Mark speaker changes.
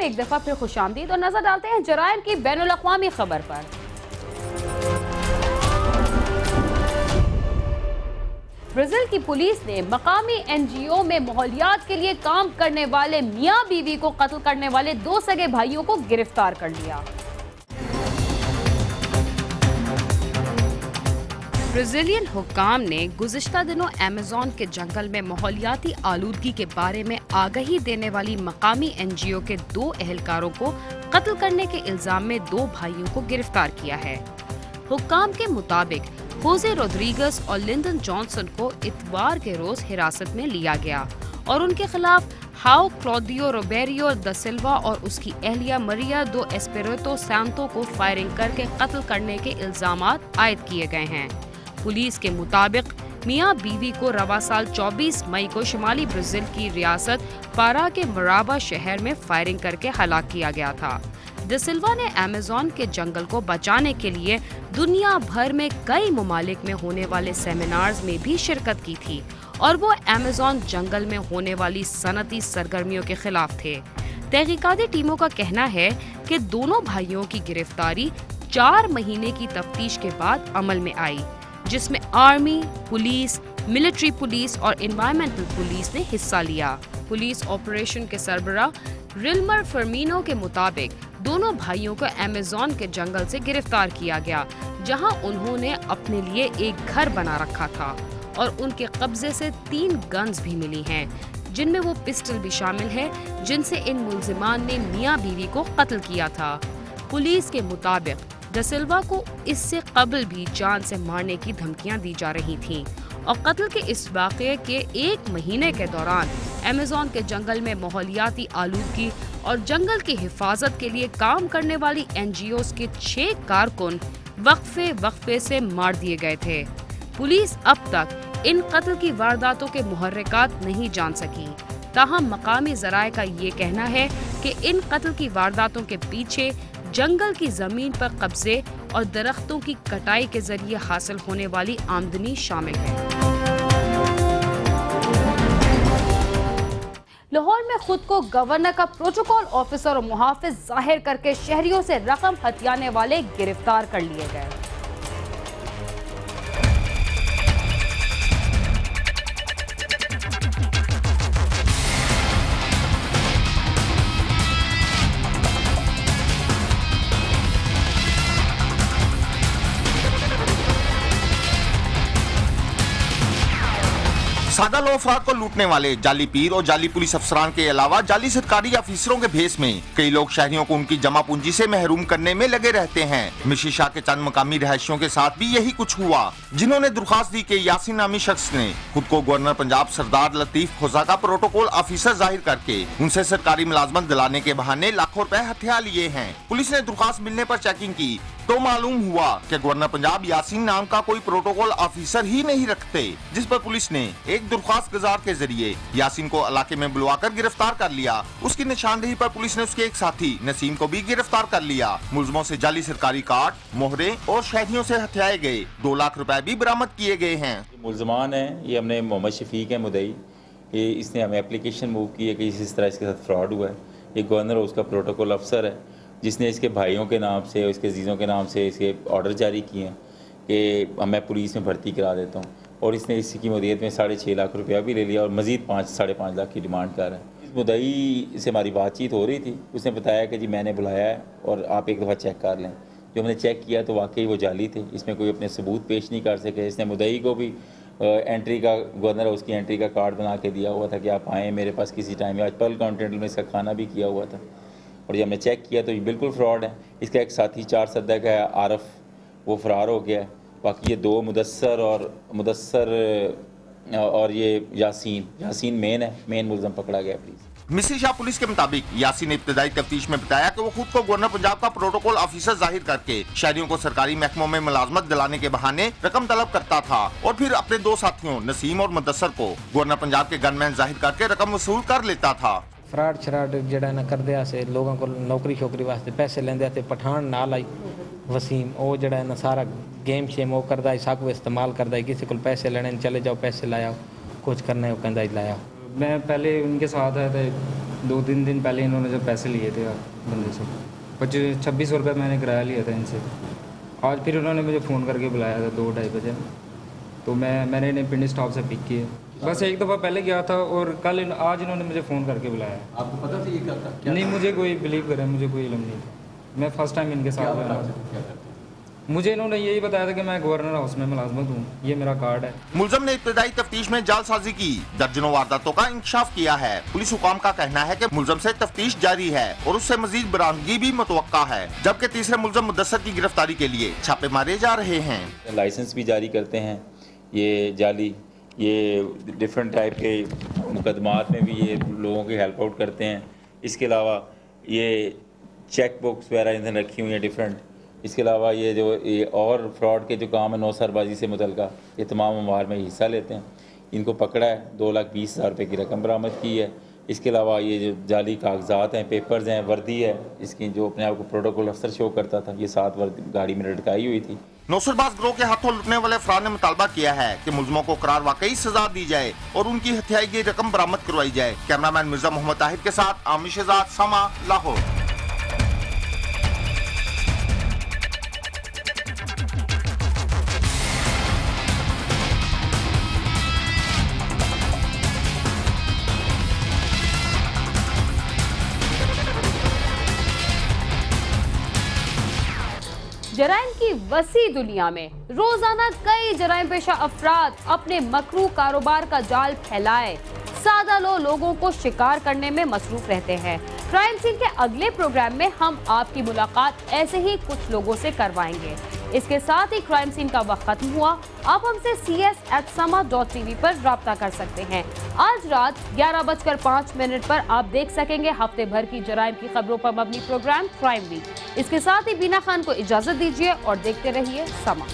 Speaker 1: एक दफा फिर खुशामदीद और नजर डालते हैं जराइम की बैनुल अक़वामी खबर पर। ब्राजील की पुलिस ने मकामी NGO में माहौलियात के लिए काम करने वाले मियां बीवी को कत्ल करने वाले 2 सगे भाइयों को गिरफ्तार कर लिया। ब्राजीलियन हुक्काम ने गुज़िश्ता दिनों अमेज़न के जंगल में माहौलियाती आलूदगी के बारे में आगाही देने वाली मकामी NGO के 2 एहलकारों को कत्ल करने के इल्जाम में 2 भाइयों को गिरफ्तार किया है। हुक्काम के मुताबिक होजे रोड्रिगेज और लिंडन जॉनसन को इतवार के रोज हिरासत में लिया गया और उनके खिलाफ हाओ क्लॉडियो रोबेरियो दा सिल्वा और उसकी अहलिया मरिया दो एस्पिरितो सैंतो को फायरिंग करके कत्ल करने के इल्जामात आयद किए गए हैं। पुलिस के मुताबिक मियां बीवी को रवा साल 24 मई को शुमाली ब्राजील की रियासत पारा के मराबा शहर में फायरिंग करके हलाक किया गया था। दा सिल्वा ने अमेज़न के जंगल को बचाने के लिए दुनिया भर में कई ममालिक में होने वाले सेमिनार्स में भी शिरकत की थी और वो अमेज़न जंगल में होने वाली सनती सरगर्मियों के खिलाफ थे। तहकीकाती टीमों का कहना है कि दोनों भाइयों की गिरफ्तारी 4 महीने की तफ्तीश के बाद अमल में आई, जिसमें आर्मी, पुलिस, मिलिट्री पुलिस और एनवायरमेंटल पुलिस ने हिस्सा लिया। पुलिस ऑपरेशन के सरबराह रिल्मर फर्मिनो के मुताबिक दोनों भाइयों को अमेज़न के जंगल से गिरफ्तार किया गया, जहां उन्होंने अपने लिए एक घर बना रखा था और उनके कब्जे से 3 गन्स भी मिली हैं, जिनमें वो पिस्टल भी शामिल है जिनसे इन मुल्जिमान ने मियां बीवी को कत्ल किया था। पुलिस के मुताबिक दा सिल्वा को इससे कबल भी जान से मारने की धमकियां दी जा रही थीं और कत्ल के इस वाक़ये के 1 महीने के दौरान अमेज़न के जंगल में माहौलियाती आलूदगी और जंगल की हिफाजत के लिए काम करने वाली NGOs के 6 कारकुन वक्फे से मार दिए गए थे। पुलिस अब तक इन कत्ल की वारदातों के मुहर्रिकात नहीं जान सकी, ताहम मकामी ज़राए का ये कहना है कि इन कत्ल की वारदातों के पीछे जंगल की जमीन पर कब्जे और दरख्तों की कटाई के जरिए हासिल होने वाली आमदनी शामिल है। लाहौर में खुद को गवर्नर का प्रोटोकॉल ऑफिसर और मुहाफिज जाहिर करके शहरियों से रकम हथियाने वाले गिरफ्तार कर लिए गए।
Speaker 2: सादा लो अफराद को लूटने वाले जाली पीर और जाली पुलिस अफसरान के अलावा जाली सरकारी अफसरों के भेस में कई लोग शहरियों को उनकी जमा पूंजी से महरूम करने में लगे रहते हैं। मिशी शाह के चंद मकामी रहायशियों के साथ भी यही कुछ हुआ, जिन्होंने दरख्वास्त दी कि यासीन नामी शख्स ने खुद को गवर्नर पंजाब सरदार लतीफ खोजा का प्रोटोकॉल ऑफिसर जाहिर करके उनसे सरकारी मुलाजमत दिलाने के बहाने लाखों रुपए हथिया लिए हैं। पुलिस ने दरख्वास्त मिलने पर चेकिंग की तो मालूम हुआ कि गवर्नर पंजाब यासीन नाम का कोई प्रोटोकॉल ऑफिसर ही नहीं रखते, जिस पर पुलिस ने एक दरख्वास्त गुजार के जरिए यासीन को इलाके में बुलवाकर गिरफ्तार कर लिया। उसकी निशानदेही पर पुलिस ने उसके एक साथी नसीम को भी गिरफ्तार कर लिया। मुलजमों से जाली सरकारी कार्ड, मोहरे और शहरियों से हथियाए गए 2 लाख रुपए भी बरामद किए गए हैं।
Speaker 3: मुलजमान है ये हमने मोहम्मद शफीक है मुदई, ये इसने हमें एप्लीकेशन मूव की है कि इस तरह इसके साथ फ्रॉड हुआ है। ये गवर्नर उसका प्रोटोकॉल अफसर है जिसने इसके भाइयों के नाम से और इसके अजीज़ों के नाम से इसके ऑर्डर जारी किए हैं कि मैं पुलिस में भर्ती करा देता हूँ, और इसने इसकी मुद्दत में 6.5 लाख रुपया भी ले लिया और मज़ीद 5-5.5 लाख की डिमांड कर रहा है। इस मुद्दई से हमारी बातचीत हो रही थी, उसने बताया कि जी मैंने बुलाया है और आप एक दफ़ा चेक कर लें। जो हमने चेक किया तो वाकई वो जाली थे, इसमें कोई अपने सबूत पेश नहीं कर सके। इसने मुद्दई को भी एंट्री का, गवर्नर उसकी एंट्री का कार्ड बना के दिया हुआ था कि आप आएँ मेरे पास किसी टाइम। आज पर्ल कॉन्टिनेंटल में इसका खाना भी किया हुआ था, और जब हमने चेक किया तो ये बिल्कुल फ्रॉड है। इसका एक साथी 4 सदक है आरफ, वो फरार हो गया है। बाकी ये 2 मुदस्सर और ये यासीन मेन मुलजम पकड़ा गया। प्लीज
Speaker 2: मिसी शाह पुलिस के मुताबिक यासीन ने इब्तदाई तफ्तीश में बताया कि वो खुद को गवर्नर पंजाब का प्रोटोकॉल ऑफिसर जाहिर करके शहरियों को सरकारी महकमों में मुलाजमत दिलाने के बहाने रकम तलब करता था और फिर अपने 2 साथियों नसीम और मुदस्सर को गवर्नर पंजाब के गनमैन जाहिर करके रकम वसूल कर लेता था।
Speaker 4: फ्राड शराड जड़ा ना कर दिया से लोगों को नौकरी शोकरी वास्ते पैसे लेंदे थे। पठान नाल आई वसीम वो जड़ा ना सारा गेम शेम वो करदा है, सब इस्तेमाल करदा है। किसी को पैसे लेने चले जाओ, पैसे लाया कुछ करने को कहता लाया।
Speaker 5: मैं पहले उनके साथ आया था 2-3 दिन पहले इन्होंने जब पैसे लिए थे बंदे से 2600 रुपये मैंने किराया लिया था इनसे। आज फिर उन्होंने मुझे फ़ोन करके बुलाया था 2-2:30 बजे, तो मैंने इन्हें पिंडी स्टॉप से पिक किया। बस एक दफ़ा पहले गया था और आज इन्होंने मुझे फ़ोन करके बुलाया।
Speaker 6: आपको पता था ये क्या
Speaker 5: नहीं, मुझे कोई बिलीव करे, मुझे कोई इल्म नहीं था। मैं फ़र्स्ट टाइम इनके साथ आया। मुझे इन्होंने यही बताया था कि मैं गवर्नर हाउस में मुलाजमत हूँ, ये मेरा कार्ड है।
Speaker 2: मुलजम ने इब्तदाई तफ्तीश में जालसाजी की दर्जनों वारदातों का इंकशाफ किया है। पुलिस हुकाम का कहना है कि मुलजम से तफ्तीश जारी है और उससे मजीद बरामदगी भी मुतवक्का है, जबकि तीसरे मुलजम मुद्दसर की गिरफ्तारी के लिए छापे मारे जा रहे हैं।
Speaker 3: लाइसेंस भी जारी करते हैं ये जाली, ये डिफरेंट टाइप के मुकदमात में भी ये लोगों की हेल्प आउट करते हैं। इसके अलावा ये चेक बुक्स वगैरह इन्होंने रखी हुई हैं डिफरेंट। इसके अलावा ये और फ्रॉड के जो काम है 9 सरबाजी से मुतल्लिका, ये तमाम अमवार में हिस्सा लेते हैं। इनको पकड़ा है, 2,20,000 रुपये की रकम बरामद की है। इसके अलावा ये जो जाली कागजात हैं, पेपर्स हैं, वर्दी है इसकी, जो अपने आप को प्रोटोकॉल अफसर शो करता था, ये 7 वर्दी गाड़ी में लटकाई हुई थी।
Speaker 2: नौसरबाज गिरोह के हाथों लुटने वाले अफराद ने मुतालबा किया है कि मुलजमों को करार वाकई सजा दी जाए और उनकी हथियाई गई रकम बरामद करवाई जाए। कैमरामैन मिर्जा मोहम्मद ताहिर के साथ आमिर शहजाद, समा, लाहौर।
Speaker 1: जराइम की वसी दुनिया में रोजाना कई जराइम पेशा अफराद अपने मकरू कारोबार का जाल फैलाए सादा लोगों को शिकार करने में मसरूफ रहते हैं। क्राइम सीन के अगले प्रोग्राम में हम आपकी मुलाकात ऐसे ही कुछ लोगों से करवाएंगे। इसके साथ ही क्राइम सीन का वक्त खत्म हुआ। आप हमसे cs@sama.tv पर राब्ता कर सकते हैं। आज रात 11:05 पर आप देख सकेंगे हफ्ते भर की जराइम की खबरों पर मबनी प्रोग्राम क्राइम वीक। इसके साथ ही बीना खान को इजाजत दीजिए और देखते रहिए समा।